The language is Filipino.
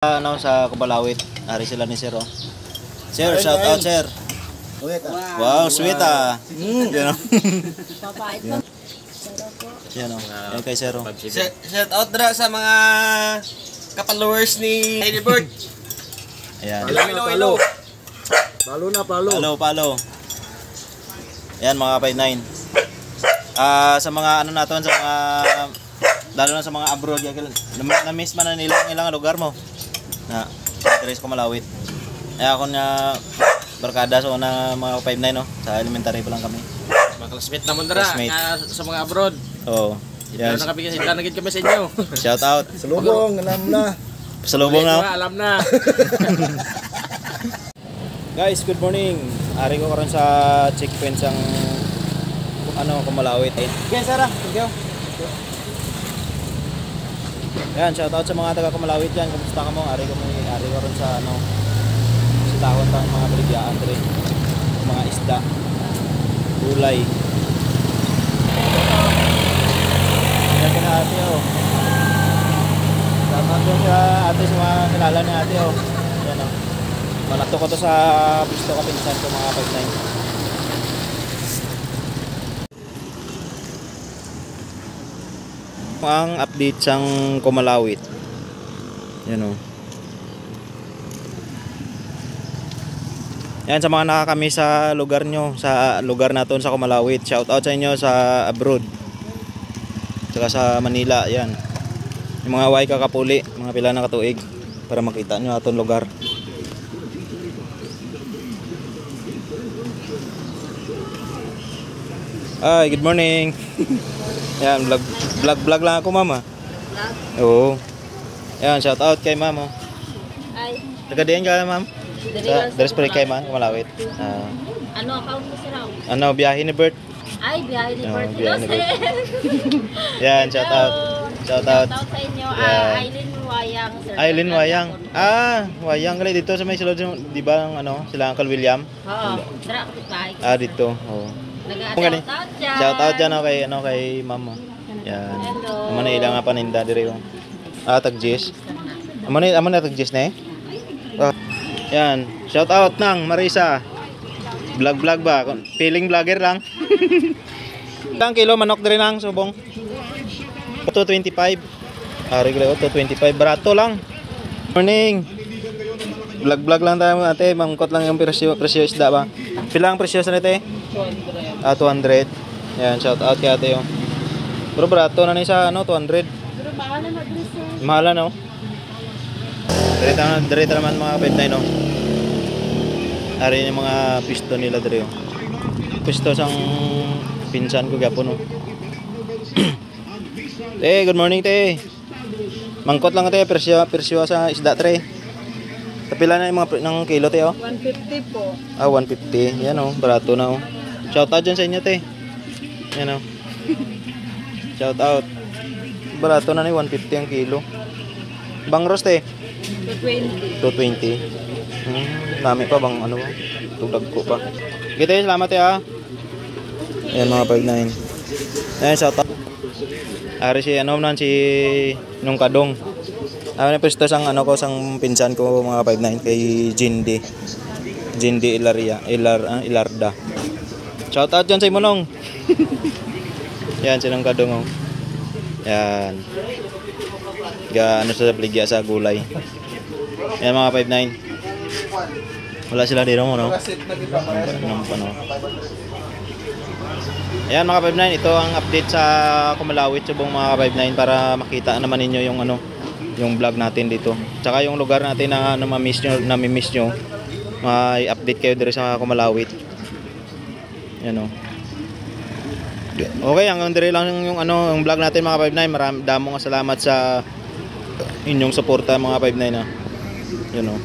Ano sa Kubalawit, hari sila ni Sir. Sir, shout out Sir. Wow, sweet ah. Yan o. Yan o. Yan kay Sir. Shout out na sa mga kapalowers ni Edward. Ayan. Hello. Palo. Ayan mga 59. Sa mga ano natin, sa mga lalo na sa mga abroad, na-miss man na nila ang ilang lugar mo. Na Tres Kumalawit. Kaya ako na barkada so na mga 59 no, sa elementary pa lang kami. Mga classmate na mundara sa mga abroad. Oo. Yan. Yes. Nakabigay sila nagit kami sa inyo. Shout out. Salubong, alam na. Pasalubong na. Alam na. Guys, good morning. Ari ko karon sa checkpoint ang ano Kumalawit. Okay, Sarah. Thank you. Yan, shout out sa mga taga Kumalawit diyan. Kumusta ka mo? Ari ko ron sa ano sa tahon tang mga baligyan dire. Mga isda. Gulay. Yan ka na ate oh. Shout out din sa ate sa mga kilala ni ate oh. Yan oh. Malato ko to sa gusto ka pinsan ko mga 59. Ang update sang Kumalawit. Yan o. Yan sa mga nakakami sa lugar nyo, sa lugar natin sa Kumalawit. Shout out sa inyo sa abroad. Saka sa Manila, yan. Yung mga way kakapuli, mga pila na katuig para makita nyo atong lugar. Ay, good morning. Yan, vlog lang ako, mama. Vlog? Oo. Yan, shout out kay mama. Ay. Nagkadiyan ka, ma'am? Dari spray kay man, Kumalawit. Ano account mo sila? Ano, biyahe ni Bert? Ay, biyahe ni Bert. Biyahe ni Bert. Yan, shout out. Shout out. Shout out sa inyo. Aileen Wayang, sir. Aileen Wayang. Wayang gali dito sa may sulod, di ba ang ano, sila Uncle William? Oo. Tara, kapit-bahay. Dito. Oo. Nag-shout out dyan. Shout out dyan kay mama. Yan. Hello. Amo na ilang nga paninda dire yung. Tagjis. Amo na tagjis na eh. Yan. Shout out nang Marisa. Vlog ba? Feeling vlogger lang. Ilang kilo manok dire nang subong? 225. Ari ko 225 barato lang. Morning. Vlog lang tayo ate, mangkot lang yung presyo isda ba? Pila ang presyo sa nete? 200. Yan, shout out kay ate yo. Pero barato na ni sa ano 200. Pero mahalan na dress. Mahalan no. Direta naman mga 59 no. Ari yung mga pisto nila dire yo. Pisto sang pinsan ko gyapon no. Good morning te. Mangkot lang ate presyo sa isda tre. Kapila na yung mga ng kilo te oh. 150 po. 150. Yan oh, barato na oh. Shout out dyan sa inyo te. Yan oh. Shout out. Barato na ni 150 ang kilo. Bangros te. 220. Dami pa bang ano ba? Tugdag ko pa. Kita okay, salamat te ha. Ayan mga 59. Ayan shout out. Ari si ano man si Nung Kadong. Ano na pwesto sang ano ko sang pinsan ko mga 59 kay Jindy Ilarda. Shout out dyan sa Imonong. Yan sinong Kadong oh. Yan. Ano sa pligya sa gulay. Yan mga 59. Wala sila dito mo no. Ayan mga 59, ito ang update sa Kumalawit subong mga 59 para makita naman ninyo yung ano, yung vlog natin dito. Tsaka yung lugar natin na namimiss nyo, may update kayo dito sa Kumalawit. Yan o. Okay, hanggang dito lang yung ano, yung vlog natin mga 59. Damong salamat sa inyong suporta mga 59 na. Yan o.